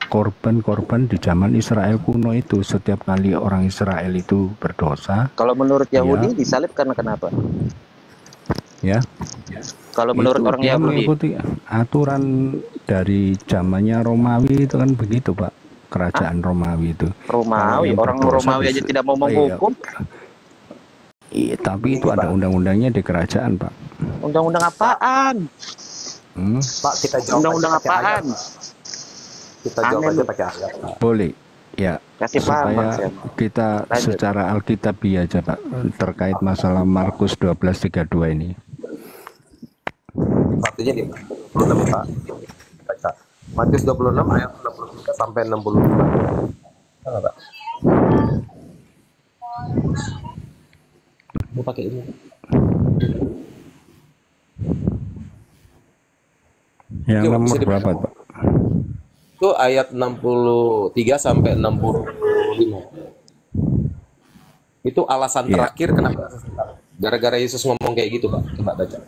korban-korban di zaman Israel kuno itu. Setiap kali orang Israel itu berdosa, Kalau menurut Yahudi ya, disalib karena kenapa? ya, Kalau menurut itu orang dia Yahudi, mengikuti aturan dari zamannya Romawi itu kan begitu, Pak. ah, Kerajaan Romawi itu. Kalau Romawi, yang orang berdosa Romawi aja bisa, tidak mau oh iya, menghukum. iya, tapi itu Ini ada Pak, undang-undangnya di kerajaan, Pak. Undang-undang Pak, apaan? Pak, kita jawab aja Undang-undang pakai ayat, apaan? Pak. Kita jawab Aneh aja lu. pakai ayat, Pak. Boleh, ya, Kasih paham Bang supaya Sian. kita Lanjut. secara alkitabiah aja, Pak, terkait masalah Markus 12:32 ini. Artinya di 26, Pak. Baca. Matius 26 ayat 63 sampai 65. Mana, Pak? Mau pakai ini. Yang Yuk, nomor bisa dibaca. berapa, Pak? Itu ayat 63 sampai 65. Itu alasan Iya. terakhir kenapa gara-gara Yesus ngomong kayak gitu, Pak. Coba baca.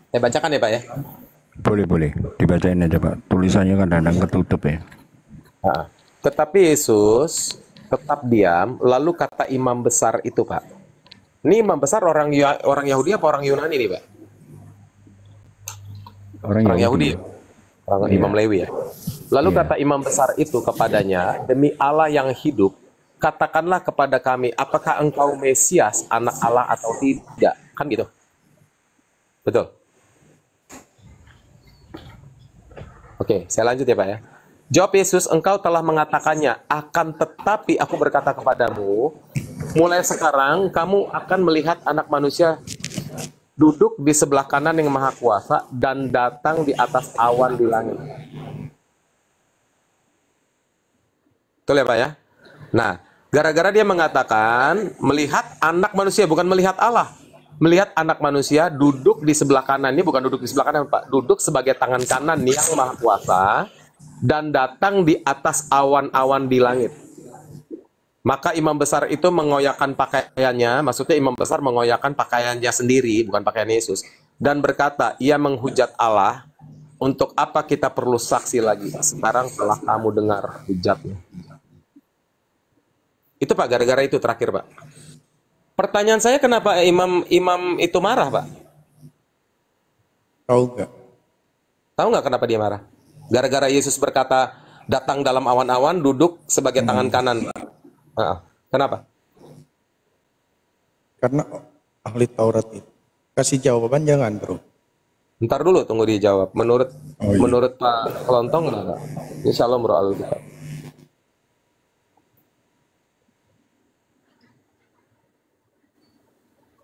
Saya bacakan ya, Pak ya. Boleh, dibacain aja, Pak. Tulisannya kan kadang ketutup ya. Nah, tetapi Yesus tetap diam, lalu kata imam besar itu, Pak. Ini imam besar orang Yahudi apa orang Yunani nih, Pak? Orang Yahudi. Orang Iya. Imam Lewi ya. Lalu Iya. kata imam besar itu kepadanya, demi Allah yang hidup, katakanlah kepada kami, apakah engkau Mesias, anak Allah atau tidak? Kan gitu. Betul. Oke, saya lanjut ya, Pak ya. Jawab Yesus, engkau telah mengatakannya, akan tetapi aku berkata kepadamu, mulai sekarang kamu akan melihat Anak Manusia duduk di sebelah kanan yang Maha Kuasa dan datang di atas awan di langit. Betul ya, Pak ya? Nah, gara-gara dia mengatakan melihat Anak Manusia, bukan melihat Allah. Melihat Anak Manusia duduk di sebelah kanan. Ini bukan duduk di sebelah kanan, Pak. Duduk sebagai tangan kanan yang Maha Kuasa dan datang di atas awan-awan di langit. Maka imam besar itu mengoyakkan pakaiannya, maksudnya imam besar mengoyakkan pakaiannya sendiri, bukan pakaian Yesus, dan berkata, ia menghujat Allah, untuk apa kita perlu saksi lagi? Sekarang telah kamu dengar hujatnya. Itu, Pak, gara-gara itu terakhir, Pak. Pertanyaan saya, kenapa imam itu marah, Pak? Tahu nggak? Tahu nggak kenapa dia marah? Gara-gara Yesus berkata, datang dalam awan-awan, duduk sebagai tangan kanan, Pak. Kenapa? Karena ahli Taurat itu kasih jawaban jangan, bro. Ntar dulu, tunggu dia jawab. Menurut Oh, iya. menurut Pak Kelontong enggak? Ini Shalom Bro Alkitab.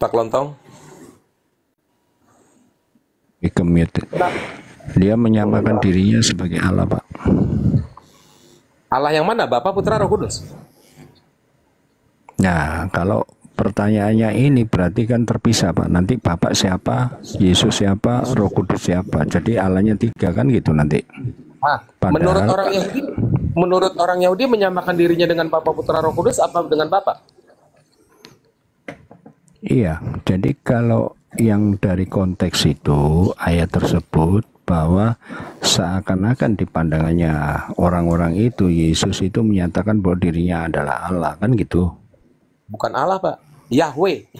Pak Kelontong? Ikemit. Dia menyamakan dirinya sebagai Allah, Pak. Allah yang mana? Bapa, Putra, Roh Kudus? Nah, kalau pertanyaannya ini berarti kan terpisah, Pak. Nanti Bapak siapa, Yesus siapa, Roh Kudus siapa. Jadi Allahnya 3 kan gitu nanti. Menurut Padahal orang Yahudi menyamakan dirinya dengan Bapa, Putra, Roh Kudus apa dengan Bapa? iya, jadi kalau yang dari konteks itu ayat tersebut bahwa seakan-akan di pandangannya orang-orang itu Yesus itu menyatakan bahwa dirinya adalah Allah kan gitu. Bukan Allah, Pak. Yahweh.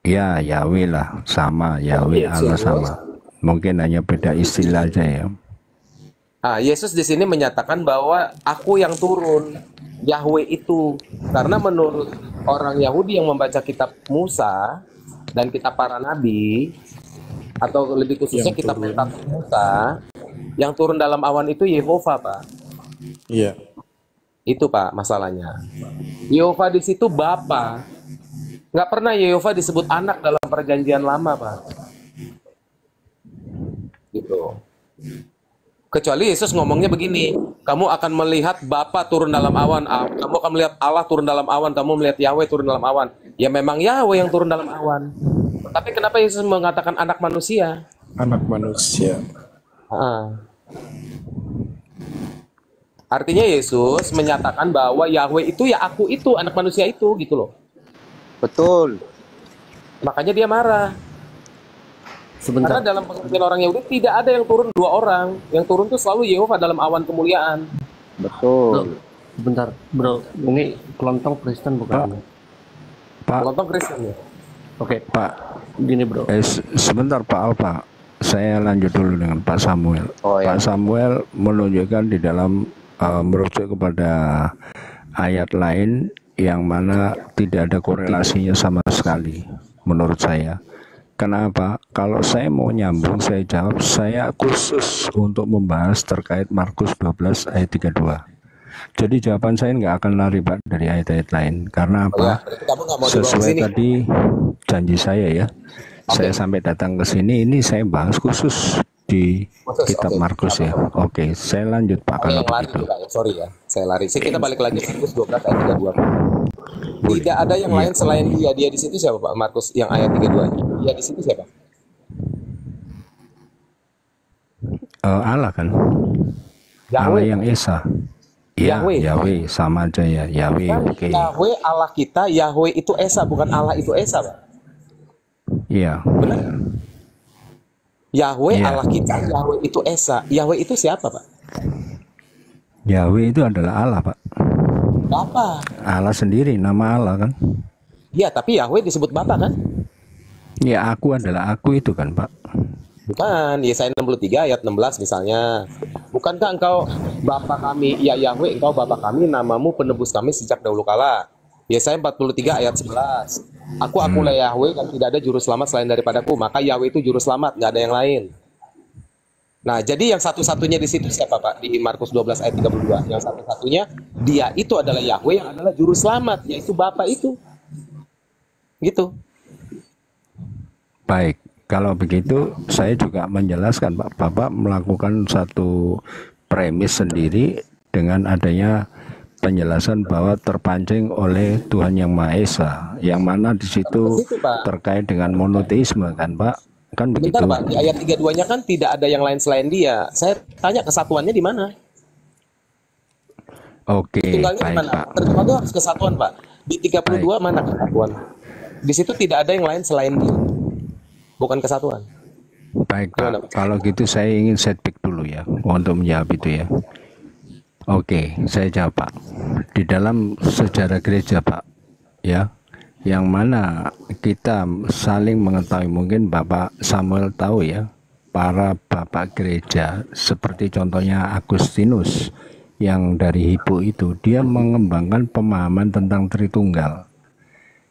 Ya, Yahweh lah, sama Yahweh Allah sama. Mungkin hanya beda istilah aja ya. Yesus di sini menyatakan bahwa aku yang turun, Yahweh itu. Karena menurut orang Yahudi yang membaca kitab Musa dan kitab para nabi, atau lebih khususnya kitab Pentateuch Musa, yang turun dalam awan itu Yehova, Pak. Iya. Itu, Pak, masalahnya. Yehova di situ Bapa. Nggak pernah Yehova disebut anak dalam perjanjian lama, Pak. Gitu. Kecuali Yesus ngomongnya begini, kamu akan melihat Bapa turun dalam awan, kamu akan melihat Allah turun dalam awan, kamu melihat Yahweh turun dalam awan. Ya memang Yahweh yang turun dalam awan. Tapi kenapa Yesus mengatakan anak manusia? Anak manusia. Artinya Yesus menyatakan bahwa Yahweh itu ya aku itu, anak manusia itu, gitu loh. Betul. Makanya dia marah. Karena dalam pengertian orang Yahudi tidak ada yang turun 2 orang. Yang turun tuh selalu Yehova dalam awan kemuliaan. Betul. Sebentar, bro. Ini kelontong Kristen bukan? Pak, Kelontong Kristen ya. Oke, Pak, gini bro. sebentar Pak Alfa. Saya lanjut dulu dengan Pak Samuel. Oh, ya. Pak Samuel menunjukkan di dalam merujuk kepada ayat lain yang mana tidak ada korelasinya sama sekali menurut saya. Kenapa? Kalau saya mau nyambung, saya jawab, saya khusus untuk membahas terkait Markus 12 ayat 32. Jadi jawaban saya nggak akan lari Pak dari ayat-ayat lain. Karena apa? Kamu nggak mau dibawa ke Sesuai sini. tadi janji saya ya. Saya sampai datang ke sini, ini saya bahas khusus di kitab Markus ya. Oke, saya lanjut Pak kalau Yang lari begitu. juga ya, sorry ya, saya lari. Kita balik lagi Markus 12 ayat 32. Tidak ada yang lain selain dia. Dia di situ siapa Pak? Markus yang ayat 32. Dia di situ siapa? Allah kan? Yahweh. Allah yang Esa. Ya, Yahweh. Yahweh sama aja ya. Yahweh, oke. Yahweh Allah kita, Yahweh itu Esa, bukan Allah itu Esa, Pak. Iya. Benar? Yahweh Iya. Allah kita, Yahweh itu Esa. Yahweh itu siapa, Pak? Yahweh itu adalah Allah Pak. Bapa. Allah sendiri, nama Allah kan? Iya, tapi Yahweh disebut Bapa kan? Ya, aku adalah aku itu kan Pak. Bukan, Yesaya 63 ayat 16 misalnya. Bukankah engkau Bapa kami, ya Yahweh, engkau Bapa kami, namamu penebus kami sejak dahulu kala. Yesaya 43 ayat 11. Akulah Yahweh dan tidak ada juru selamat selain daripadaku. Maka Yahweh itu juru selamat, nggak ada yang lain. Nah, jadi yang satu-satunya di situ siapa Pak? Di Markus 12 ayat 32. Yang satu-satunya dia itu adalah Yahweh yang adalah juru selamat, yaitu Bapa itu. Gitu. Baik, kalau begitu saya juga menjelaskan Pak. Bapak melakukan satu premis sendiri dengan adanya penjelasan bahwa terpancing oleh Tuhan Yang Maha Esa, yang mana di situ Ke situ, Pak. terkait dengan monoteisme kan Pak? Kan begitu. Bentar Pak, di ayat 32-nya kan tidak ada yang lain selain dia. Saya tanya kesatuannya di mana? Oke, Tunggalnya di baik mana? Pak. Terjemah itu harus kesatuan Pak. Di 32 mana kesatuan? Di situ tidak ada yang lain selain dia. Bukan kesatuan. Baik Gimana, Pak, kalau gitu saya ingin setback dulu ya untuk menjawab itu ya. Oke, saya jawab Pak. Di dalam sejarah gereja Pak, ya, yang mana kita saling mengetahui, mungkin Bapak Samuel tahu ya, para bapak gereja seperti contohnya Agustinus yang dari Hippo itu, dia mengembangkan pemahaman tentang Tritunggal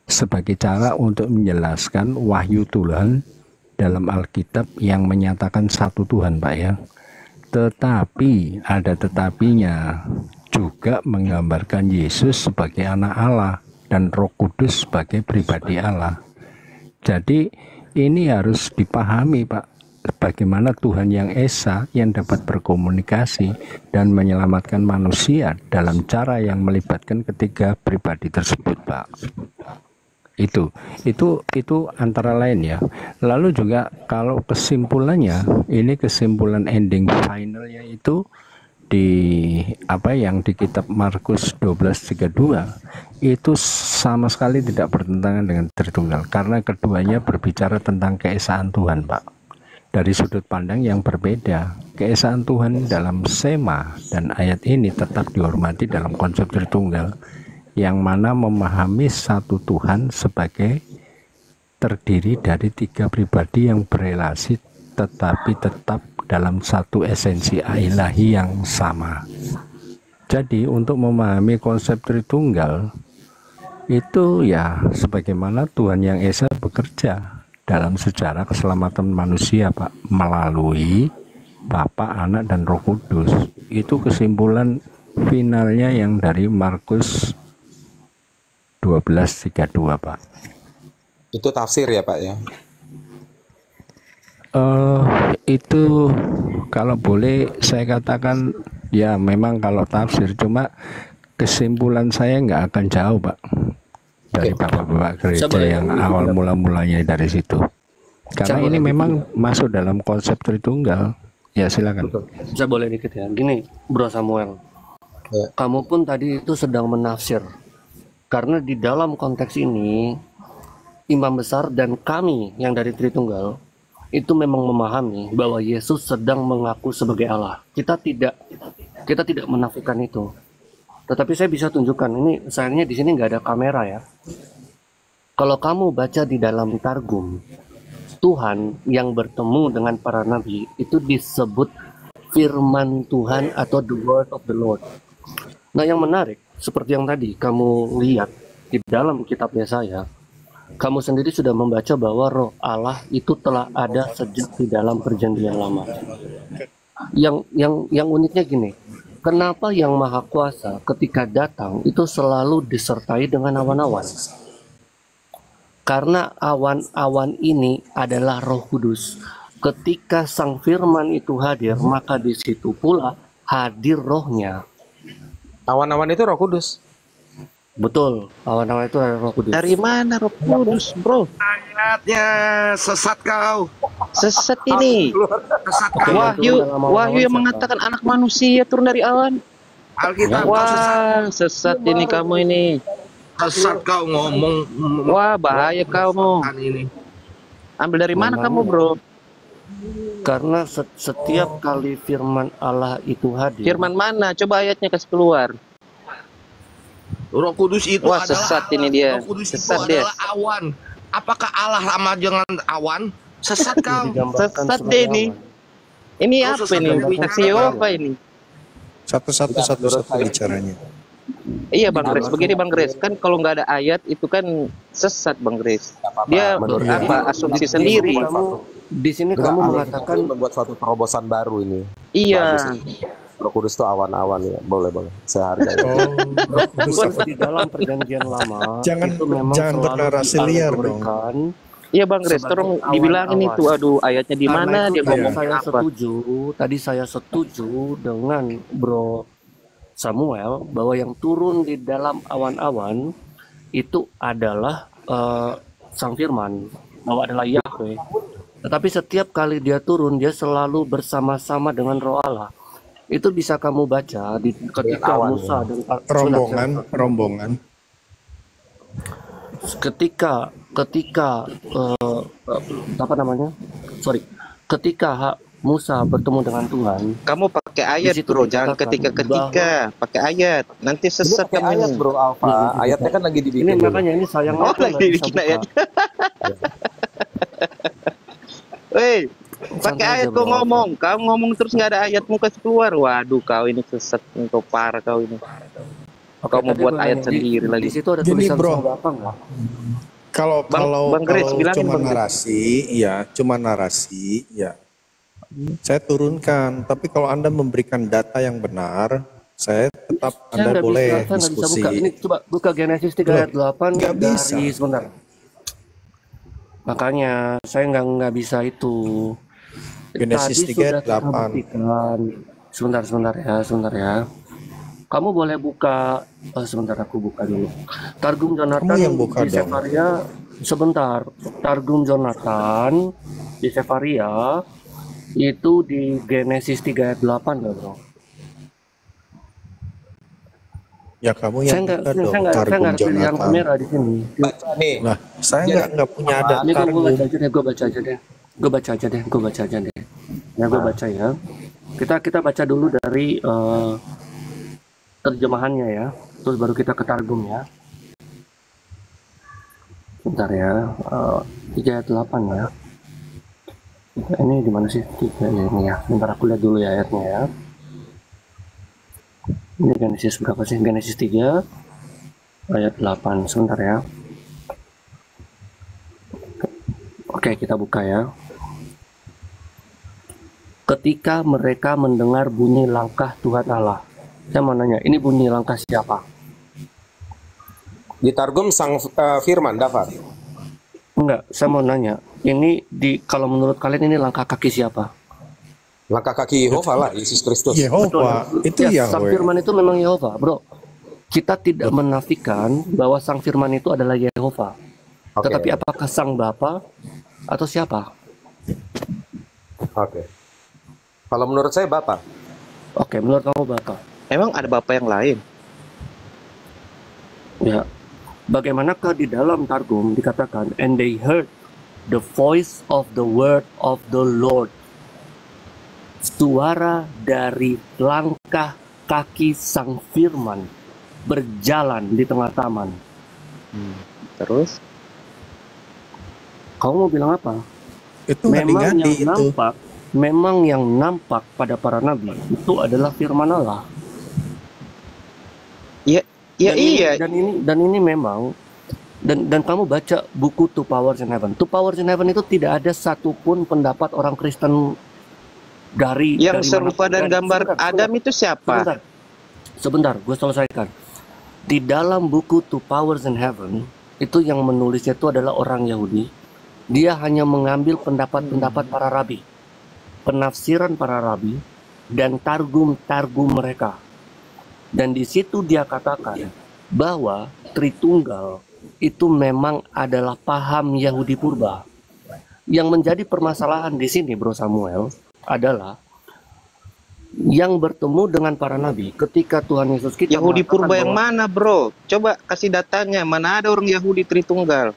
sebagai cara untuk menjelaskan wahyu Tuhan dalam Alkitab yang menyatakan satu Tuhan Pak ya. Tetapi ada tetapinya, juga menggambarkan Yesus sebagai anak Allah dan Roh Kudus sebagai pribadi Allah. Jadi ini harus dipahami Pak, bagaimana Tuhan yang Esa yang dapat berkomunikasi dan menyelamatkan manusia dalam cara yang melibatkan ketiga pribadi tersebut Pak. Itu antara lain ya. Lalu juga kalau kesimpulannya, ini kesimpulan ending finalnya itu di apa yang di kitab Markus 12:32 itu sama sekali tidak bertentangan dengan Tritunggal, karena keduanya berbicara tentang keesaan Tuhan Pak, dari sudut pandang yang berbeda. Keesaan Tuhan dalam sema dan ayat ini tetap dihormati dalam konsep Tritunggal, yang mana memahami satu Tuhan sebagai terdiri dari tiga pribadi yang berelasi tetapi tetap dalam satu esensi ilahi yang sama. Jadi untuk memahami konsep Tritunggal itu ya sebagaimana Tuhan yang Esa bekerja dalam sejarah keselamatan manusia Pak, melalui Bapa, Anak, dan Roh Kudus. Itu kesimpulan finalnya yang dari Markus 12:32 Pak. Itu tafsir ya Pak ya? Itu kalau boleh saya katakan ya memang kalau tafsir, cuma kesimpulan saya nggak akan jauh Pak dari bapak-bapak gereja yang awal mula-mulanya dari situ, karena ini memang masuk dalam konsep Tritunggal. Ya silakan. Saya boleh dikit ya. Gini Bro Samuel, Ya. kamu pun tadi itu sedang menafsir, karena di dalam konteks ini imam besar dan kami yang dari Tritunggal itu memang memahami bahwa Yesus sedang mengaku sebagai Allah. Kita tidak menafikan itu. Tetapi saya bisa tunjukkan, ini sayangnya di sini nggak ada kamera ya. Kalau kamu baca di dalam Targum, Tuhan yang bertemu dengan para nabi itu disebut firman Tuhan atau the word of the Lord. Nah, yang menarik seperti yang tadi kamu lihat di dalam kitab Yesaya, kamu sendiri sudah membaca bahwa Roh Allah itu telah ada sejak di dalam Perjanjian Lama. Yang uniknya gini, kenapa Yang Maha Kuasa ketika datang itu selalu disertai dengan awan-awan? Karena awan-awan ini adalah Roh Kudus. Ketika Sang Firman itu hadir, maka di situ pula hadir Rohnya. Awan-awan itu Roh Kudus. Betul, awan-awan itu adalah Roh Kudus. Dari mana Roh Kudus, bro? Ayatnya sesat kau. Sesat ini. Sesat Oke, kau. Wahyu yang mengatakan anak manusia turun dari awan. Alkitab kau sesat. Wah, sesat ini kamu ini. Sesat kau ngomong. Wah, bahaya kamu. Ini. Ambil dari mana kamu, bro? Karena setiap kali firman Allah itu hadir. Firman mana? Coba ayatnya kasih keluar. Roh Kudus itu Wah, adalah sesat ini dia. Roh Kudus Sesat itu dia. adalah awan. Apakah Allah sama dengan awan? Sesat kau. digambarkan Sesat sebagai deh ini. awan. Ini Kau apa sesat ini? dari Saksi Yehova ini. Satu-satu bicaranya. Iya Bang Grace, begini Bang Grace, kan kalau nggak ada ayat itu kan sesat Bang Grace. Dia Menurut apa asumsi sendiri. Di sini kamu mengatakan membuat suatu terobosan baru ini. Iya. Roh Kudus itu awan-awan ya. Boleh. Saya hargai. di dalam Perjanjian Lama Jangan- itu memang jangan selalu bernarasi liar dong. dialegorikan. Iya Bang Grace, tolong Sebagai dibilangin awan-awan. itu, aduh ayatnya di Karena mana itu dia tadi ngomong saya apa? setuju, tadi saya setuju dengan Bro Samuel bahwa yang turun di dalam awan-awan itu adalah Sang Firman, bahwa adalah Yahweh. Tetapi setiap kali dia turun, dia selalu bersama-sama dengan Roh Allah. Itu bisa kamu baca di ketika Musa dan Rombongan. ketika apa namanya? Ketika Musa bertemu dengan Tuhan, Kamu pakai ayat Di situ bro, jangan dikatakan ketika pakai ayat. Nanti sesat Pakai kamu ayat ini. bro Alfa. Ayatnya kan lagi dibikin. ini dulu. makanya ini sayangnya Oh, aku lagi nggak bisa bikin buka. ayat. Weh, pakai Santai ayat aja, kau bro. ngomong. Kamu ngomong terus nggak ada ayat mau kasih keluar. Waduh, kau ini sesat, kau parah kau ini. Oke, Kau mau tadi buat gua ayat nanya, sendiri di lagi. situ ada Gini, tulisan bro. sama Bapak nggak? Kalau Bang Grace, bilangin, cuma Bang Grace. narasi, ya. Saya turunkan, tapi kalau Anda memberikan data yang benar, saya tetap Anda boleh saya nggak bisa diskusi. buka. Ini coba buka Genesis 3 ayat 8 nggak bisa. dari sebentar. Makanya saya nggak bisa itu. Genesis Tadi 3 sudah ayat kita 8. buktikan. Sebentar ya. Kamu boleh buka, sebentar aku buka dulu. Targum Jonathan Kamu yang buka di dong. Sefaria, sebentar. Targum Jonathan di Sefaria itu di Genesis 3 ayat 8 ya bro. Ya kamu Saya yang nggak buka dong, saya nggak Targum pilihan Jonathan. kamera di sini. Baca nih. Nah, saya nggak punya ada Ini gue Targum. baca aja deh, gue baca aja deh. Ya gue baca ya. Kita baca dulu dari terjemahannya ya. Terus baru kita ke Targum ya. Bentar ya. 3 ayat 8 ya. Ini di mana sih? 3 ini ya. Bentar aku lihat dulu ya ayatnya ya. Ini Genesis berapa sih? Genesis 3 ayat 8. Sebentar ya. Oke, kita buka ya. Ketika mereka mendengar bunyi langkah Tuhan Allah. Saya mau nanya, ini bunyi langkah siapa? Di Targum Sang Firman, Dafar. Enggak, saya mau nanya. Ini kalau menurut kalian ini langkah kaki siapa? Langkah kaki Yehova lah, Yesus Kristus. Yehova, itu Ya, Sang Yahweh. Firman itu memang Yehova, bro. Kita tidak menafikan bahwa Sang Firman itu adalah Yehova. Oke. Tetapi apakah Sang Bapa atau siapa? Oke. Kalau menurut saya Bapak. Oke, menurut kamu Bapa. Emang ada bapak yang lain? Ya. Bagaimanakah di dalam Targum dikatakan and they heard the voice of the word of the Lord. Suara dari langkah kaki sang firman berjalan di tengah taman. Terus Kamu mau bilang apa? Itu ngadi-ngadi itu. Memang yang nampak pada para nabi itu adalah firman Allah. ya Dan iya. ini memang dan kamu baca buku Two Powers in Heaven. Two Powers in Heaven itu tidak ada satupun pendapat orang Kristen dari Yang dari serupa manapun. dan gambar Adam itu siapa? Sebentar, gue selesaikan. Di dalam buku Two Powers in Heaven itu yang menulisnya itu adalah orang Yahudi. Dia hanya mengambil pendapat-pendapat para rabi, penafsiran para rabi, dan targum-targum mereka. Dan di situ dia katakan bahwa Tritunggal itu memang adalah paham Yahudi purba. Yang menjadi permasalahan di sini, Bro Samuel, adalah yang bertemu dengan para nabi ketika Tuhan Yesus kita Yahudi mengatakan purba yang bahwa- mana, bro? Coba kasih datanya. Mana ada orang Yahudi Tritunggal?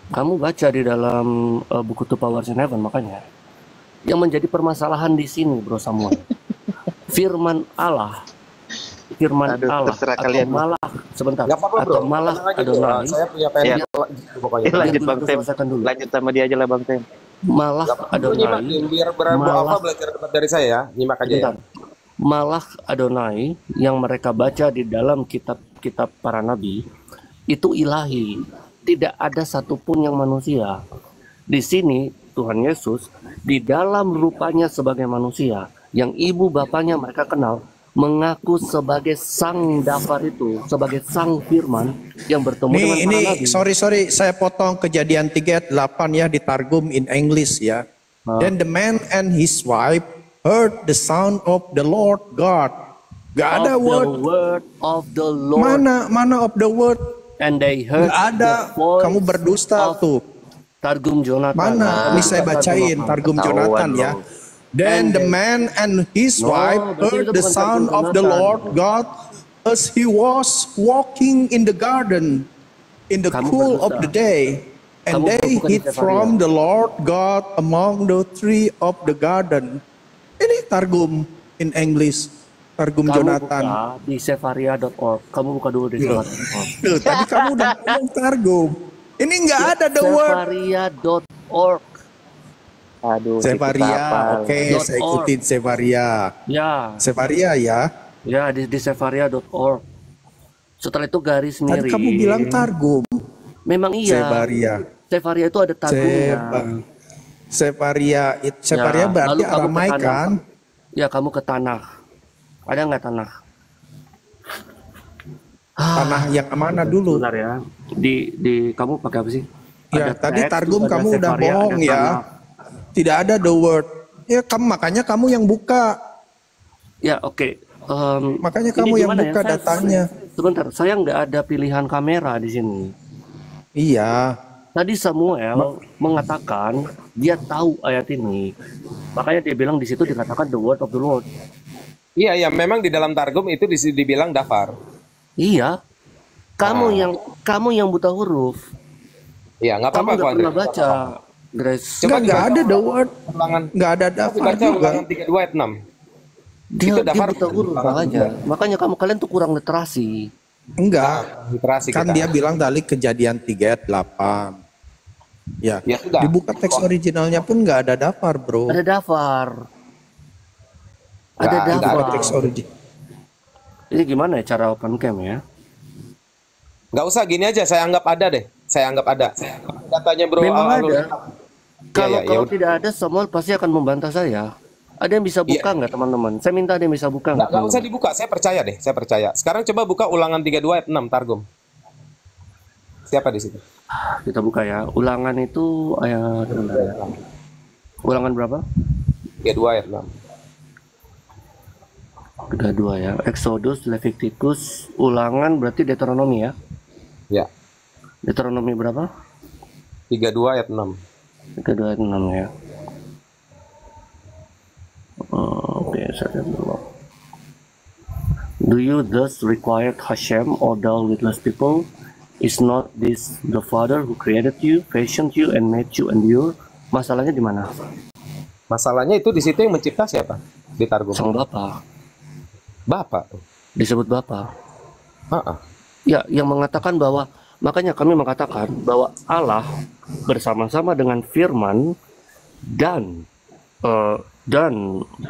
Kamu baca di dalam buku Two Powers in Heaven, makanya yang menjadi permasalahan di sini, Bro Samuel, firman Allah Aduh, terserah atau kalian. malah sebentar Nggak apa-apa, bro. atau malah Tenang aja, bro. Adonai, Saya punya PR Iya. gitu pokoknya. Lanjut Biar Bang gue Tem. selesaikan dulu. Lanjut sama dia aja lah Bang Tem. Malah Nggak apa-apa, bro, nyimak. Adonai, Biar berapa malah- apa belajar debat dari saya ya. Nyimak aja ya. sebentar. Malah Adonai yang mereka baca di dalam kitab-kitab para nabi itu ilahi, tidak ada satupun yang manusia. Di sini Tuhan Yesus di dalam rupanya sebagai manusia yang ibu bapaknya mereka kenal, mengaku sebagai sang Dafar itu, sebagai sang firman yang bertemu dengan para Ini nabi. sorry saya potong Kejadian 3:8 ya di Targum in English ya. Then the man and his wife heard the sound of the Lord God. Gak ada Of the word. word of the Lord, Mana of the word? and they heard Gak ada. the voice Kamu berdusta of tuh. Targum Jonathan. Mana? Ini saya bacain Targum Ketahuan Jonathan ya. lo. Then the man and his No, wife berarti heard itu the bukan sound Targum of the Jonathan. Lord God as he was walking in the garden in the Kamu cool berdusta. of the day. And Kamu they bukan hid Zephaniah. from the Lord God among the tree of the garden. Ini Targum in English. Targum Kamu Jonathan. buka di sefaria.org. Kamu buka dulu di sefaria.org. Tuh, tadi kamu udah ngomong Targum. Ini nggak ada the word. Sefaria.org. Aduh, Sevaria, oke, .org. saya ikutin Sevaria. Ya, Sevaria ya. ya di sefaria.org. Setelah itu garis Tadi miring. kamu bilang Targum. Memang iya. Sevaria. Sefaria itu ada targumnya. Sevaria, Sevaria Ya, berarti lalu kamu ke Aramai tanah. kan? Ya, kamu ke tanah. Ada nggak tanah? Tanah yang mana dulu? Bentar ya. Di kamu pakai apa sih? Ya, tadi teks, Targum ada kamu udah Sefaria, bohong ada ya. tanah. Tidak ada the word. Ya, makanya kamu yang buka. Ya, oke. Makanya Ini kamu yang gimana ya? buka datanya. Sebentar, saya nggak ada pilihan kamera di sini. Iya. Tadi Samuel mengatakan dia tahu ayat ini, makanya dia bilang di situ dikatakan the word of the Lord. Iya, ya, memang di dalam Targum itu dibilang dafar. Iya, kamu yang buta huruf, Iya, nggak kamu apa-apa, nggak Andre. pernah baca, Grace. Coba Nggak ada the dibaca word. ulangan. Nggak ada Coba daftar dibaca juga. ulangan 32 ayat 6. Dia Itu daftar buta huruf makanya kalian tuh kurang literasi. Enggak. Literasi Kan kita. dia bilang tadi Kejadian 3:8. Ya, Ya sudah. dibuka teks originalnya pun nggak ada daftar, bro. Ada dafar, ada Nggak ada dafar. Teks original. Ini gimana ya cara open cam ya? Nggak usah gini aja, saya anggap ada deh. Saya anggap ada. Datanya bro. Memang Alul. ada. Kalau ya udah. tidak ada, Samuel pasti akan membantah saya. Ada yang bisa buka nggak teman-teman? Saya minta ada yang bisa buka nggak? Nggak usah teman-teman? dibuka, saya percaya deh, saya percaya. Sekarang coba buka ulangan 32 ayat 6 Targum. Siapa di situ? Kita buka ya. Ulangan itu ayat bentar ya. Ulangan berapa? 32 ayat 6. Udah dua ya. Exodus, Leviticus, Ulangan berarti Deuteronomi ya. Ya, Deuteronomi berapa? 32 ayat 6. 32 ayat 6 ya. Oke, saya lihat dulu. Do you thus require Hashem or thou witless people? Is not this the Father who created you, fashioned you, and made you endure? Masalahnya di mana? Masalahnya itu di situ yang mencipta siapa? Di Targum. Sang Bapa. Bapak. Disebut Bapa. Ha-ha. Ya, yang mengatakan bahwa, makanya kami mengatakan bahwa Allah bersama-sama dengan Firman dan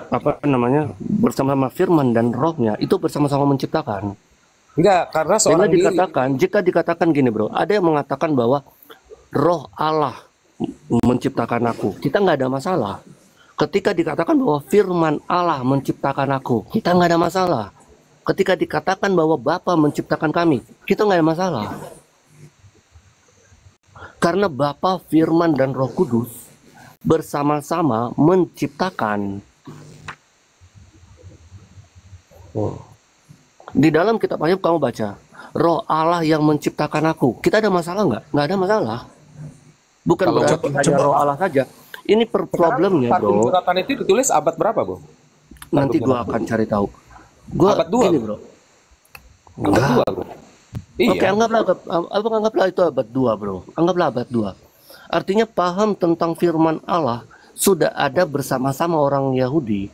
apa namanya, bersama-sama Firman dan Rohnya itu bersama-sama menciptakan. Enggak, karena Sehingga seorang diri. jika dikatakan gini bro, ada yang mengatakan bahwa Roh Allah menciptakan aku, kita nggak ada masalah. Ketika dikatakan bahwa Firman Allah menciptakan aku, kita nggak ada masalah. Ketika dikatakan bahwa Bapa menciptakan kami, kita nggak ada masalah. Karena Bapa, Firman, dan Roh Kudus bersama-sama menciptakan. Di dalam kitab Ayub kamu baca, Roh Allah yang menciptakan aku. Kita ada masalah nggak? Nggak ada masalah. Bukan Kalau berarti hanya Roh Allah saja. Ini problemnya Targum bro. suratan itu ditulis abad berapa, Bro? Nanti gua akan cari tahu. Gua Abad 2, gini bro. bro. Abad Enggak. 2, Bro. Iya. Oke, anggaplah itu abad 2 bro. Anggaplah abad 2. Artinya paham tentang firman Allah sudah ada bersama-sama orang Yahudi.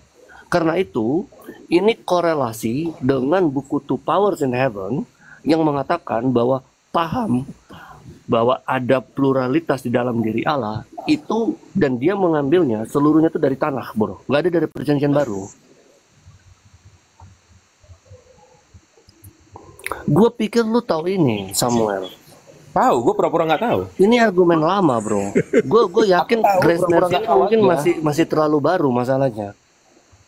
Karena itu, ini korelasi dengan buku Two Powers in Heaven yang mengatakan bahwa paham bahwa ada pluralitas di dalam diri Allah itu, dan dia mengambilnya seluruhnya itu dari tanah bro, nggak ada dari perjanjian baru. Gue pikir lu tahu ini Samuel. Tahu, gue pura-pura nggak tahu. Ini argumen lama bro. Gue yakin Tahu, Grace pura-pura Mercy nggak tahu mungkin aja. masih terlalu baru masalahnya.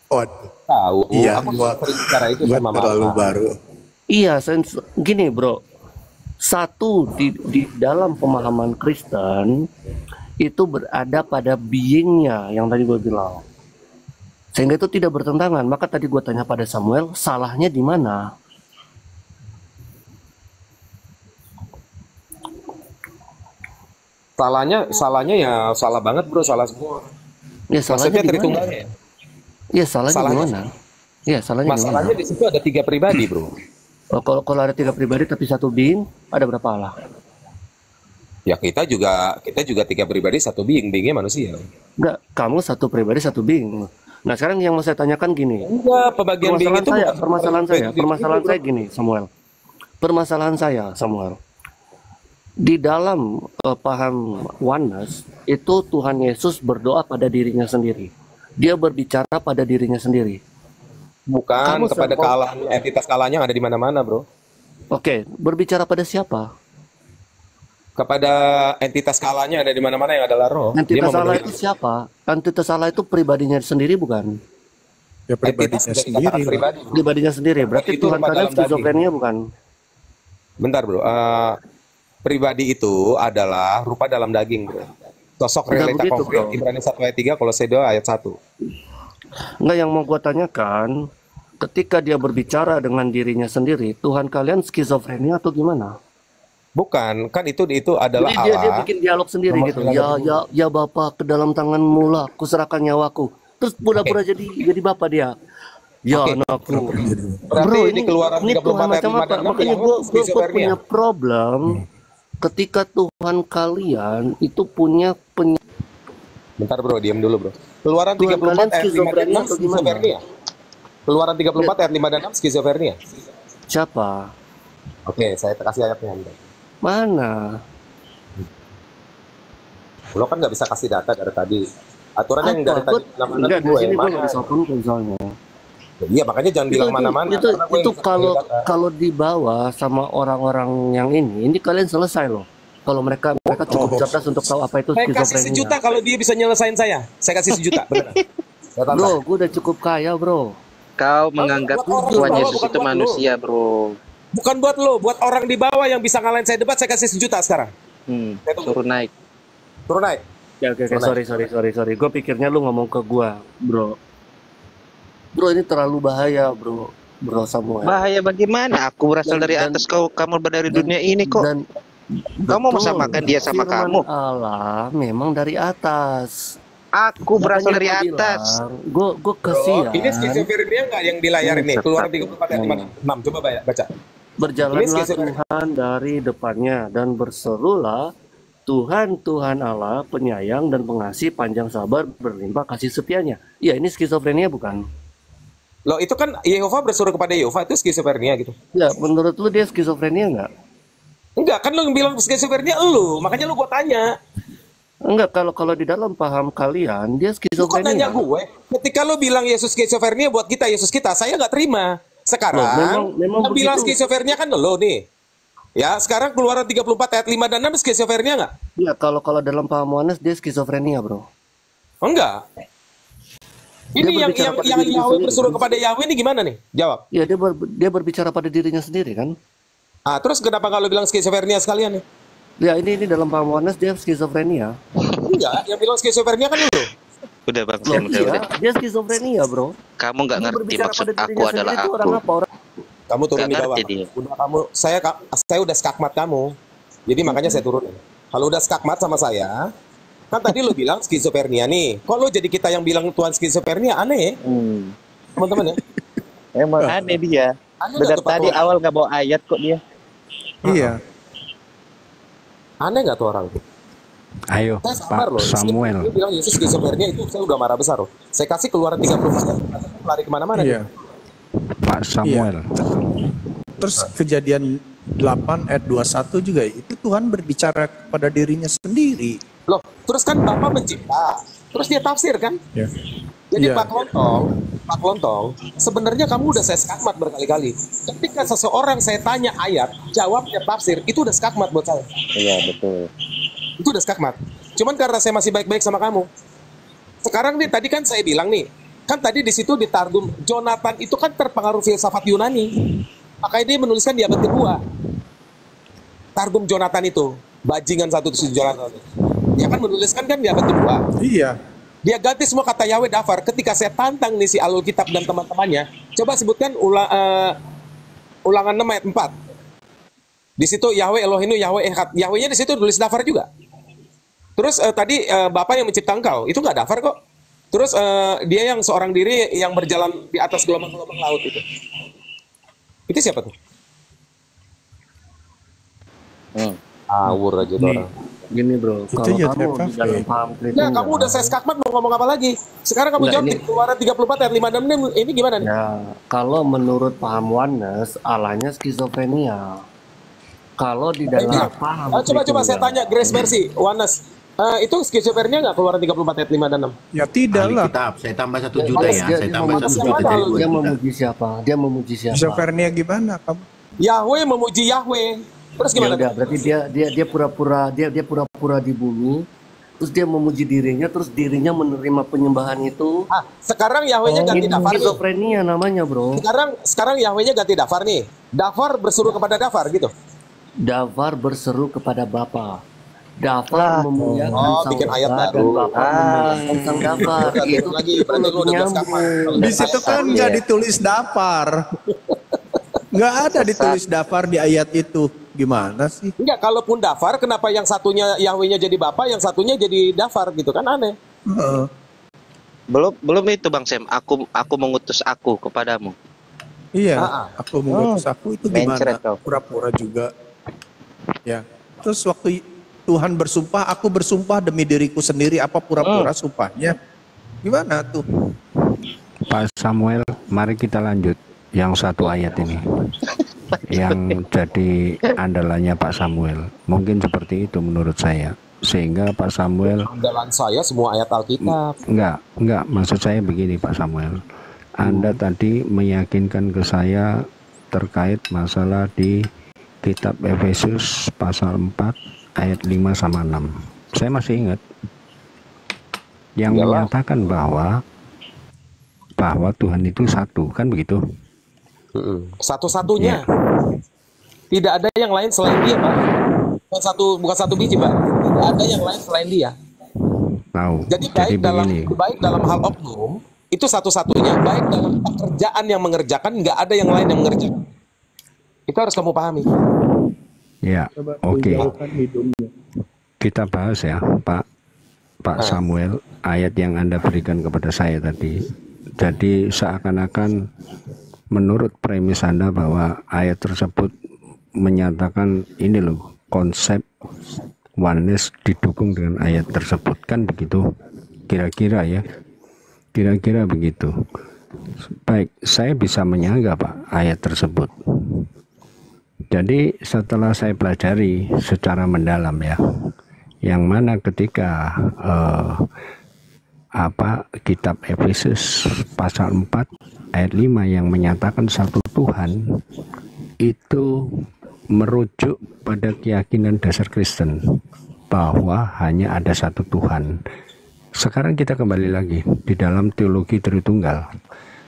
Waduh, Tahu. Iya, Aku buat- sering bicara itu buat sama terlalu Mama. baru. Iya, gini bro. Satu di dalam pemahaman Kristen itu berada pada beingnya yang tadi gue bilang. Sehingga itu tidak bertentangan. Maka tadi gue tanya pada Samuel, salahnya di mana? Salahnya ya salah banget, Bro, salah semua. Ya salahnya Maksudnya di mana? Tritunggalnya ya? Ya salahnya di Salahnya- mana? Ya salahnya di mana? Masalahnya di situ ada 3 pribadi, Bro. Oh, kalau ada 3 pribadi tapi satu being, ada berapa Allah? Ya kita juga 3 pribadi, 1 being, beingnya manusia. Enggak, kamu satu pribadi satu being. Nah sekarang yang mau saya tanyakan gini. Enggak, pembagian being itu bukan Permasalahan saya gini, Samuel. Permasalahan saya, Samuel. Di dalam paham oneness itu Tuhan Yesus berdoa pada dirinya sendiri. Dia berbicara pada dirinya sendiri. bukan Kamu kepada serba- kealahan, entitas kealahannya yang ada di mana-mana, Bro. Oke, berbicara pada siapa? Kepada entitas kealahannya yang ada di mana-mana yang adalah roh. Dia Entitas Allah memenuhi itu siapa? Entitas Allah itu pribadinya sendiri bukan? Ya pribadinya entitas dari sendiri katakan lah. pribadi. Pribadinya sendiri. Berarti Itu Tuhan rumah kalian dalam daging. skizofrenia bukan? Bentar, Bro. Pribadi itu adalah rupa dalam daging, Bro. Sosok Enggak realita begitu, konkret, Bro. Ibrani 1 ayat 3, Kolose 2 ayat 1. Enggak, yang mau gua tanyakan, ketika dia berbicara dengan dirinya sendiri, Tuhan kalian skizofrenia atau gimana? Bukan, kan itu adalah Jadi dia Allah. bikin dialog sendiri Nomor gitu. sembilan Ya Bapa, ke dalam tanganmu lah kuserahkan nyawaku. Terus pura-pura jadi Bapa dia. Ya Oke. anakku. Berarti di Keluaran ini 34 Tuhan ayat macam 5 apa? dan 6 Makanya yang gue skizofrenia. punya problem ketika Tuhan kalian itu punya Bentar, Bro, diam dulu, Bro. Keluaran Tuhan 34 kalian ayat 5 dan skizofrenia 6 atau gimana? skizofrenia. Keluaran 34 ayat 5 dan 6 skizofrenia. siapa? Oke, saya kasih ayatnya. Bentar. Mana? Lo kan nggak bisa kasih data dari tadi. Aturan yang dari tadi mana Enggak, di gue sini gue mana? nggak bisa pun soalnya. Iya, makanya jangan bilang mana-mana. Itu karena gue nggak bisa kalau kasih data. kalau dibawa sama orang-orang yang ini kalian selesai loh. Kalau mereka cukup cerdas untuk tahu apa itu Saya kasih skizofrenia. sejuta kalau dia bisa nyelesain saya. Saya kasih sejuta, beneran. Ya, Tante. Bro, gue udah cukup kaya bro. Kau menganggap buat orang Tuhan bawah, Yesus bukan itu buat manusia, bro. Bukan buat lo, buat orang di bawah yang bisa ngalahin saya debat, saya kasih sejuta sekarang. Suruh naik. Turun naik. Ya, oke, sorry. Gue pikirnya lu ngomong ke gue, bro. Bro, ini terlalu bahaya, bro Samuel. Bahaya bagaimana? Aku berasal dari Dan- atas, kau kamu dari dunia ini kok. Dan Kamu mau betul, samakan dia sama firman kamu? Allah memang dari atas. Aku berasal dari Makanya gua atas. bilang, Gue kesian. Ini skizofrenia nggak yang di layar ini? Keluaran 34 ayat 5, 6. Coba baca. Berjalanlah skizofrenia. Tuhan dari depannya dan berserulah, Tuhan, Tuhan Allah, penyayang dan pengasih, panjang sabar, berlimpah kasih setianya. Ya, ini skizofrenia bukan? Loh, itu kan Yehova bersuruh kepada Yehova, itu skizofrenia gitu. Ya, menurut lu dia skizofrenia nggak? Enggak, kan lu yang bilang skizofrenia lu, makanya lu gua tanya. Enggak, kalau di dalam paham kalian, dia Lu kok nanya skizofrenia. gue? Ketika lu bilang Yesus skizofrenia buat kita, Yesus kita, saya nggak terima. Loh, Sekarang, memang yang bilang begitu. skizofrenia kan lo nih. Ya, sekarang Keluaran 34 ayat 5 dan 6 skizofrenia nggak? Ya, kalau dalam paham Yohanes dia skizofrenia, bro. Enggak. Dia Ini yang berbicara pada yang dirinya Yahweh sendiri, bersuruh kan? kepada Yahweh ini gimana nih? Jawab. Ya, dia berbicara pada dirinya sendiri, kan? Ah, terus kenapa kalau bilang skizofrenia sekalian nih? Ya, ini dalam paham Yohanes dia skizofrenia. Enggak, yang bilang skizofrenia kan lu. Udah Bang Loh, Sam, udah. iya, dia skizofrenia, bro. Kamu nggak Dia ngerti berbicara maksud pada aku dirinya adalah sendiri itu aku. orang apa? Orang Kamu turun Nggak di bawah. ngerti dia. Udah kamu, saya udah skakmat kamu. Jadi makanya saya turunin. Kalau udah skakmat sama saya, kan tadi lu bilang skizofrenia nih. Kok lu jadi kita yang bilang Tuhan skizofrenia? Aneh ya, teman-teman ya. Emang aneh dia. Aneh Benar nggak tuh Pak tadi Tuhan? awal nggak bawa ayat kok dia. Iya. Aneh nggak tuh orang? Ayo Saya sabar Pak loh. Samuel. Dia bilang Yesus skizofrenia itu saya udah marah besar loh. Saya kasih Keluaran 34 lari kemana-mana. Iya. Pak Samuel. Terus kejadian 8 ayat 21 juga itu Tuhan berbicara kepada dirinya sendiri. Loh, terus kan Bapak mencipta, terus dia tafsir kan? Ya. Jadi Iya. Pak Klontong, sebenarnya kamu udah saya skakmat berkali-kali. Ketika seseorang saya tanya ayat, jawabnya tafsir, itu udah skakmat buat saya. Iya betul. Itu udah skakmat. Cuman karena saya masih baik-baik sama kamu. Sekarang nih, tadi kan saya bilang nih, kan tadi di situ di Targum, Jonathan itu kan terpengaruh filsafat Yunani. Makanya dia menuliskan di abad kedua. Targum Jonathan itu, bajingan 107 Jonathan. Dia kan menuliskan kan di abad kedua. Iya. Dia ganti semua kata Yahweh Dafar. Ketika saya tantang nih si Alul Kitab dan teman-temannya, coba sebutkan ulangan 6 ayat 4. Di situ Yahweh Elohinu, Yahweh Echad. Yahwehnya di situ tulis Dafar juga. Terus tadi Bapak yang mencipta engkau, itu nggak Dafar kok. Terus dia yang seorang diri yang berjalan di atas gelombang-gelombang laut itu. Itu siapa tuh? Awur aja tuh Nih. orang. gini, bro. Itu Kalau ya kamu Trevor di dalam Faye. paham Ya, Kristen, kamu udah saya skakmat mau ngomong apa lagi? Sekarang kamu Nggak, jawab ini- di Keluaran 34 ayat 5 dan 6 ini gimana nih? ya, kalau menurut paham Oneness, Allahnya skizofrenia. Kalau di dalam paham Coba saya Kristen, tanya Grace Mercy, Wanes. Itu skizofrenia nggak Keluaran 34 ayat 5 dan 6? Ya tidak Ahli lah. kitab, saya tambah 1 dia, juta dia, ya, dia, saya dia tambah 1 memuji juta siapa? jadi 2 Dia juta. memuji siapa? Dia memuji siapa? Schizophrenia gimana kamu? Yahweh memuji Yahweh. Terus Ya gimana? udah, berarti dia pura-pura di bumi, terus dia memuji dirinya, terus dirinya menerima penyembahan itu. Sekarang Yahwehnya ganti Ini Dafar nih. skizofrenia namanya, bro. Sekarang Yahwehnya ganti Dafar nih. Dafar bersuruh kepada Dafar gitu. Dafar berseru kepada Bapa. Dafar memuliakan sang bikin ayat Bapa dan baru. Bapa memuliakan sang Dafar. Berarti Itu lagi, berarti lu udah nyambung. skakmat. Di situ kan nggak ditulis dafar. Nggak ada ditulis dafar di ayat itu. Gimana sih? Enggak, kalaupun Dafar, kenapa yang satunya Yahwehnya jadi Bapa, yang satunya jadi Dafar gitu kan aneh. Heeh. Belum itu Bang Sam. Aku mengutus aku kepadamu. Iya, Ah. aku mengutus aku itu gimana? Mencret kau. Pura-pura juga. Ya. Terus waktu Tuhan bersumpah, aku bersumpah demi diriku sendiri, apa pura-pura sumpahnya? Gimana tuh? Pak Samuel, mari kita lanjut yang satu ayat ini. Yang jadi andalannya Pak Samuel. Mungkin seperti itu menurut saya. Sehingga Pak Samuel, Andalan saya semua ayat Alkitab. enggak, maksud saya begini Pak Samuel. Anda tadi meyakinkan ke saya terkait masalah di kitab Efesus pasal 4 ayat 5 sama 6. Saya masih ingat. Yang Iyalah. menyatakan bahwa Tuhan itu satu, kan begitu? Satu-satunya. Ya. Tidak ada yang lain selain dia, Pak. Bukan satu biji, Pak. Tidak ada yang lain selain dia. Tahu. Jadi Jadi begini. baik dalam hal oknum itu satu-satunya, baik dalam pekerjaan yang mengerjakan nggak ada yang lain yang mengerjakan. Itu harus kamu pahami. Ya, Coba oke. dijauhkan hidungnya. Kita bahas ya, Pak Samuel, ayat yang Anda berikan kepada saya tadi. Jadi seakan-akan menurut premis Anda bahwa ayat tersebut menyatakan ini loh, konsep oneness didukung dengan ayat tersebut, kan begitu kira-kira ya, kira-kira begitu. Baik, saya bisa menyanggah Pak ayat tersebut. Jadi setelah saya pelajari secara mendalam ya, yang mana ketika kitab Efesus pasal 4 ayat 5 yang menyatakan satu Tuhan, itu merujuk pada keyakinan dasar Kristen bahwa hanya ada satu Tuhan. Sekarang kita kembali lagi di dalam teologi Tritunggal.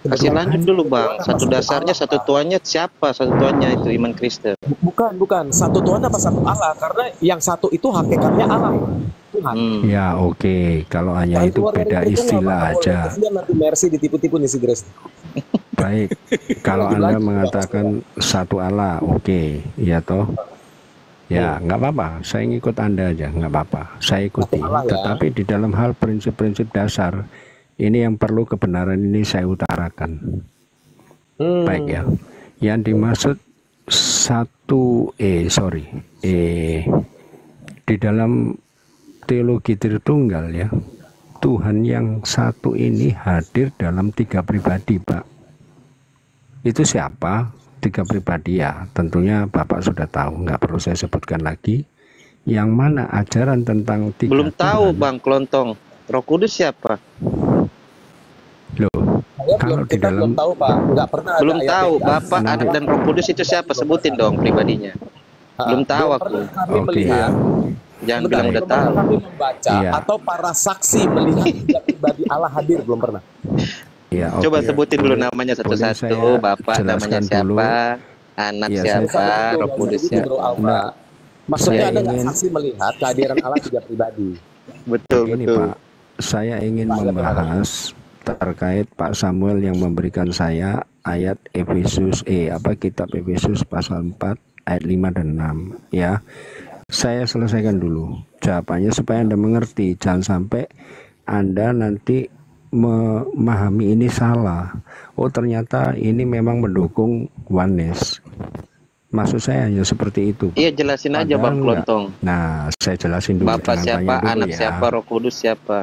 Kasih lanjut dulu Bang. Satu dasarnya, satu tuannya siapa? Satu tuannya itu iman Kristen. Bukan. Satu Tuhan apa satu Allah? Karena yang satu itu hakikatnya Allah. Tuhan. Ya oke. Kalau hanya itu beda istilah aja. Nanti Mercy ditipu-tipu nih si Grace. Baik. Kalau Anda mengatakan satu Allah, oke. Ya toh. Ya, nggak apa-apa. Saya ngikut Anda aja, nggak apa-apa. Saya ikuti. Tetapi di dalam hal prinsip-prinsip dasar, ini yang perlu kebenaran ini saya utarakan. Baik ya. Yang dimaksud di dalam teologi Tritunggal ya, Tuhan yang satu ini hadir dalam 3 pribadi, Pak. Itu siapa? 3 pribadi ya, tentunya Bapak sudah tahu, nggak perlu saya sebutkan lagi. Yang mana ajaran tentang 3 Belum tahu Tuhan. Bang Kelontong. Roh Kudus siapa? Loh, kalau di dalam belum tahu Pak, nggak pernah ada Belum ayat tahu yang- Bapak, Anak dan Roh Kudus itu siapa? Sebutin dong pribadinya. Belum tahu Belum aku. pernah kami Oke. melihat. Jangan Bentar, bilang udah belum pernah tahu. kami membaca Iya. atau para saksi melihat 3 pribadi Allah hadir, belum pernah. ya, Coba oke. sebutin dulu Boleh- namanya boleh satu-satu. saya Bapak namanya jelaskan dulu? siapa? Anak Iya, siapa? saya- Roh Kudus siapa? Enggak. Maksudnya Saya ada nggak ingin- saksi melihat kehadiran Allah 3 pribadi? Betul, Ini betul. Pak, saya ingin membahas terkait Pak Samuel yang memberikan saya ayat kitab Efesus pasal 4 ayat 5 dan 6 ya. Saya selesaikan dulu jawabannya supaya Anda mengerti, jangan sampai Anda nanti memahami ini salah. Oh ternyata ini memang mendukung oneness. Maksud saya hanya seperti itu. Iya, jelasin aja Padahal Bang enggak. Kelontong. Nah, saya jelasin dulu. Bapak jangan siapa? tanya dulu Anak ya. siapa? Roh Kudus siapa?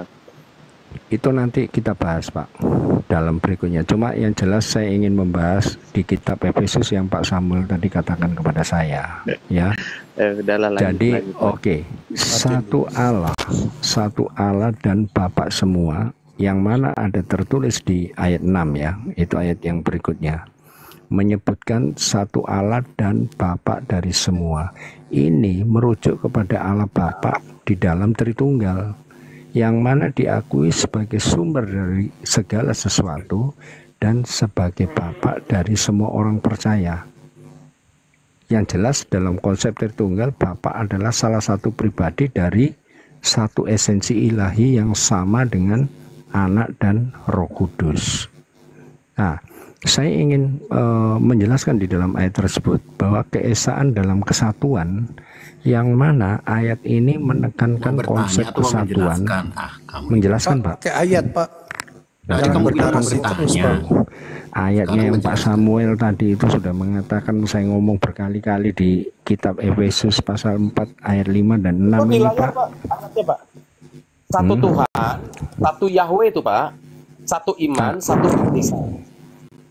Itu nanti kita bahas Pak dalam berikutnya. Cuma yang jelas saya ingin membahas di kitab Efesus yang Pak Samuel tadi katakan kepada saya ya. Udahlah lanjut, Jadi lanjut. oke, satu Allah dan Bapa semua, yang mana ada tertulis di ayat 6 ya, itu ayat yang berikutnya, menyebutkan satu Allah dan Bapa dari semua. Ini merujuk kepada Allah Bapa di dalam Tritunggal, yang mana diakui sebagai sumber dari segala sesuatu dan sebagai Bapa dari semua orang percaya. Yang jelas dalam konsep Tritunggal, Bapa adalah salah satu pribadi dari satu esensi ilahi yang sama dengan Anak dan Roh Kudus. Nah, saya ingin menjelaskan di dalam ayat tersebut bahwa keesaan dalam kesatuan, yang mana ayat ini menekankan konsep kesatuan. Menjelaskan Pak. Pakai ayat Pak. Tadi Jangan kamu bilang bernarasi terus pemerintahnya. Pak. Ayatnya yang Pak Samuel tadi itu sudah mengatakan, saya ngomong berkali-kali di kitab Efesus pasal 4 ayat 5 dan 6 Itu ini bilangnya Pak. Pak, ayatnya Pak. Satu Tuhan, satu Yahweh itu Pak. Satu iman, satu baptisan.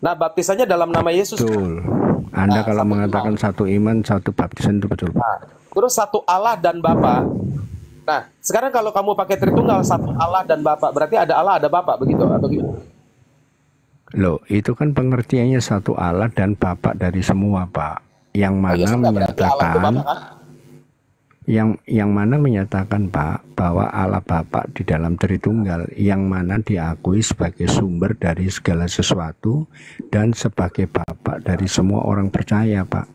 Nah, baptisannya dalam nama Yesus. Betul. Anda Nah, kalau satu mengatakan satu iman, satu baptisan itu betul. Nah, terus satu Allah dan Bapa. Nah, sekarang kalau kamu pakai Tritunggal, satu Allah dan Bapa, berarti ada Allah, ada Bapa, begitu atau gimana? Loh, itu kan pengertiannya satu Allah dan Bapa dari semua, Pak. Yang Oh, mana ya sudah, berarti Allah itu menyatakan Bapa, kan? yang mana menyatakan Pak bahwa Allah Bapa di dalam Tritunggal, yang mana diakui sebagai sumber dari segala sesuatu dan sebagai Bapa dari semua orang percaya, Pak.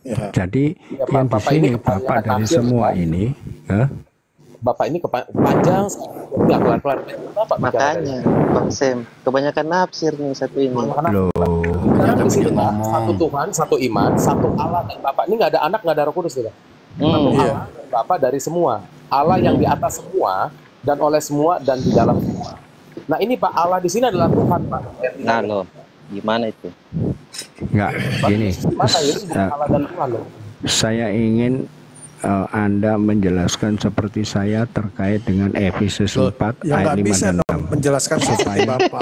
Ya. Jadi Ya, yang di Bapak sini ini kepanjangan Bapak dari tafsir, semua Pak. ini, Bapak ini panjang, nggak kelar-kelar. Bapak bicara Makanya Bang Sam, kebanyakan nafsir nih satu ini. tadi. loh, Sekarang di sini Pak, ngomong. satu Tuhan, satu iman, satu Allah dan Bapa. Ini nggak ada anak, nggak ada Roh Kudus, tidak? Satu Hmm. Allah dan Bapa dari semua. Allah yang di atas semua dan oleh semua dan di dalam semua. Nah ini Pak, Allah di sini adalah Tuhan Pak. Nah loh, gimana itu? nggak gini. Mana ini bukan Allah dan Tuhan loh. Saya ingin Anda menjelaskan seperti saya terkait dengan Efesus 4 Ya ayat nggak 5 bisa dan dong 6. menjelaskan seperti Bapak.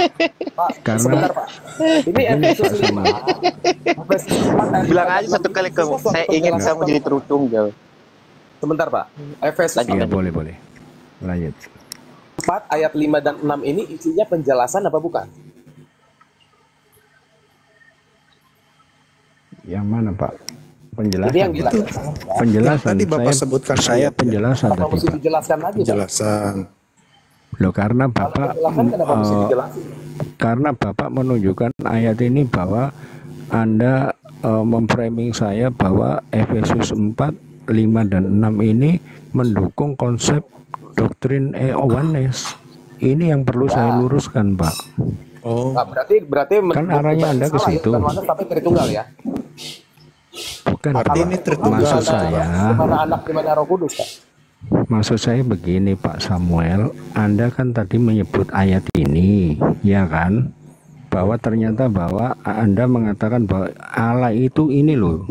Pak, Karena sebentar Pak. Ini Efesus 5. Efesus 4 ayat Bilang 5 dan aja 6 satu kali itu kamu. suatu Saya ingin penjelasan kamu jadi tentang- teruntung jauh. Sebentar Pak. Efesus Lanjut. ya boleh. Lanjut. 4 ayat 5 dan 6 ini isinya penjelasan apa bukan? Yang mana Pak? Ini yang Penjelasan. Pak. dijelaskan. Penjelasan. Yang tadi Bapak sebutkan saya ayatnya. penjelasan Kenapa tadi mesti Pak. dijelaskan lagi Pak? Penjelasan. Loh karena Kalau Bapak penjelasan kenapa mesti dijelasin? karena Bapak menunjukkan ayat ini bahwa Anda memframing saya bahwa Efesus 4, 5 dan 6 ini mendukung konsep doktrin oneness. Ini yang perlu saya luruskan, Pak. Oh, Nah, berarti Kan arahnya Anda ke salah ya, situ. bukan Oneness tapi Tritunggal ya. Bukan, Arti Pak. ini Tritunggal. Maksud saya, Mana anak di mana Roh Kudus Pak? maksud saya begini Pak Samuel, Anda kan tadi menyebut ayat ini, ya kan? Bahwa ternyata bahwa Anda mengatakan bahwa Allah itu ini loh,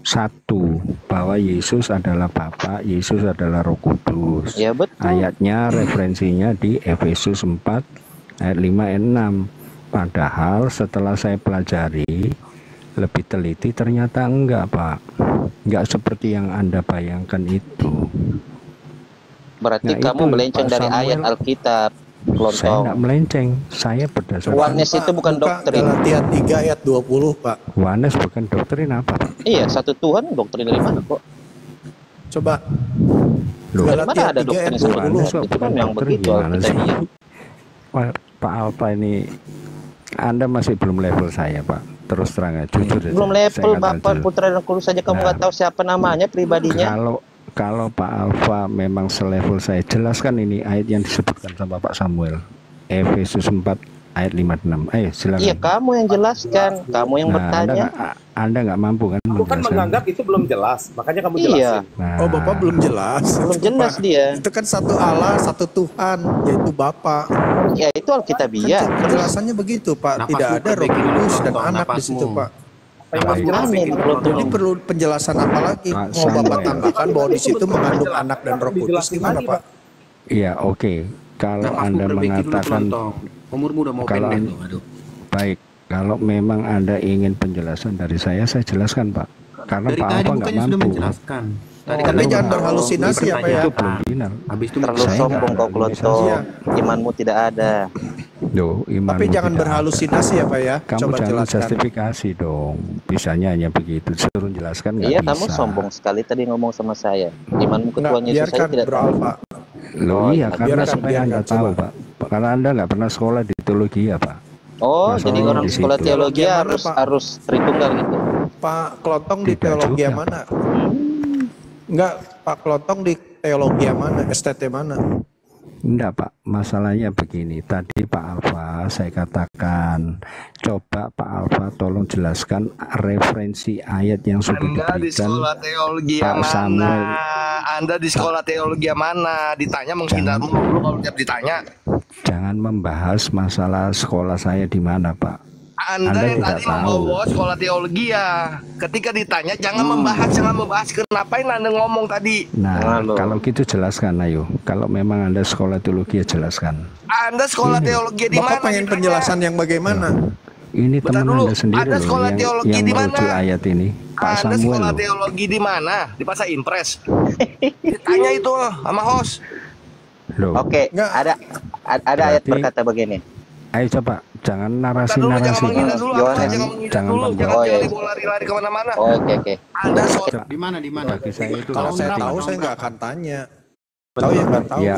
satu, bahwa Yesus adalah Bapa, Yesus adalah Roh Kudus. Ya betul. Ayatnya referensinya di Efesus 4 ayat 5 dan 6. Padahal setelah saya pelajari lebih teliti ternyata enggak Pak, enggak seperti yang Anda bayangkan itu. Berarti Nah, kamu itu, melenceng Pak dari Samuel. ayat Alkitab. Saya Kelontong. enggak melenceng, saya berdasarkan Oneness itu bukan buka doktrin. Galatia 3 ayat 20, Pak. Oneness bukan doktrin apa Pak? Iya, satu Tuhan doktrin dari mana kok? Coba Loh, Dari mana Galatia ada 3 doktrin ayat seperti Oneness 20. kok itu kan bukan yang doktrin, begitu gimana kita sih? dia. Pak Alfa ini Anda masih belum level saya Pak. Terus terang aja, jujur aja. Belum Saya level nggak Bapak ganjil. Putra dan Kudus saja kamu Nah. nggak tahu siapa namanya pribadinya. Kalau Pak Alfa memang selevel saya, jelaskan ini ayat yang disebutkan sama Pak Samuel. Efesus 4 ayat 5 dan 6. Ayo silakan. Iya, kamu yang jelaskan, kamu yang Nah, bertanya. Anda nggak mampu kan Kamu kan menjelaskan? menganggap itu belum jelas, makanya kamu Iya, jelasin. Nah, Oh, Bapak belum jelas. belum Itu, jelas Pak. dia. Itu kan satu Allah, satu Tuhan, yaitu Bapa. Ya itu Alkitabiah. Kan penjelasannya begitu, Pak. Napasmu Tidak ada Roh perbaiki dulu, Kudus dan Tonton, anak di napasmu. situ, Pak. Apa yang harus jelasin? Aneh Kelontong. Jadi perlu penjelasan apa lagi? Pak Mau Bapak Samuel. tambahkan bahwa di situ mengandung anak dan Roh Kudus gimana, Pak? iya oke. Kalau Napasmu Anda perbaiki dulu, mengatakan Kelontong. Umurmu udah mau Kalau pendek Anda- tuh, aduh. baik, kalau memang Anda ingin penjelasan dari saya jelaskan Pak. Karena Dari Pak tadi Alfa nggak bukannya sudah mampu. menjelaskan. Tadi Tapi kan jangan udah berhalusinasi beri apa ya? Itu belum pernyataan. final. Habis itu Terlalu Saya sombong nggak kau ada Kelontong. Iya. Imanmu tidak ada. Loh, imanmu Tapi jangan tidak berhalusinasi ya, Pak ya. ada. Kamu Coba jangan jelaskan. justifikasi dong. Bisanya hanya begitu. Suruh jelaskan nggak Iya, bisa. kamu sombong sekali tadi ngomong sama saya. Imanmu ke Enggak, Tuhan Yesus saja biarkan tidak Bro tahu. Alfa. Loh Oh, iya, iya. karena Biarkan, supaya Anda biarkan, tahu coba. Pak. Karena Anda nggak pernah sekolah di teologi ya Pak. Oh, Masalahnya jadi orang di sekolah situ. teologi Gimana, harus Pak? harus Tritunggal gitu. Pak Klontong di Tidak teologi yang juga. mana? Enggak, Pak Klontong di teologi yang mana? STT mana? Enggak Pak, masalahnya begini. Tadi Pak Alfa saya katakan, coba Pak Alfa tolong jelaskan referensi ayat yang sudah Anda di diberikan sekolah teologi Pak yang mana? Samuel. Anda di sekolah teologi yang mana? Ditanya menghindar mulu kalau tiap ditanya. Jangan membahas masalah sekolah saya di mana Pak. Anda Anda yang tidak tadi tahu. membawa sekolah teologi ya. Ketika ditanya jangan membahas kenapa yang Anda ngomong tadi. Nah, Halo. kalau gitu jelaskan ayo. Kalau memang Anda sekolah teologi ya jelaskan. Anda sekolah teologi di mana? Bapak pengen ditanya. penjelasan yang bagaimana? Ini Bentar teman dulu, Anda sendiri ada loh sekolah yang teologi di merujuk mana? ayat ini. Pak Anda Samuel sekolah loh. teologi di mana? Di Pasar Impres. Ditanya itu sama host. Loh. Oke, Enggak. ada ayat Berarti- berkata begini. Ayo coba, jangan Bentar dulu, jangan narasi-narasi menghina Pak. dulu. Yohanes. Jangan menghina Jangan dulu. membuat- Jangan Oh, iya. dibawa lari-lari kemana-mana. Oke. Anda sekolah Coba. Di mana? Bagi saya itu Kalau nggak saya penting. tahu saya nggak akan tanya. Tahu ya nggak tahu. Ya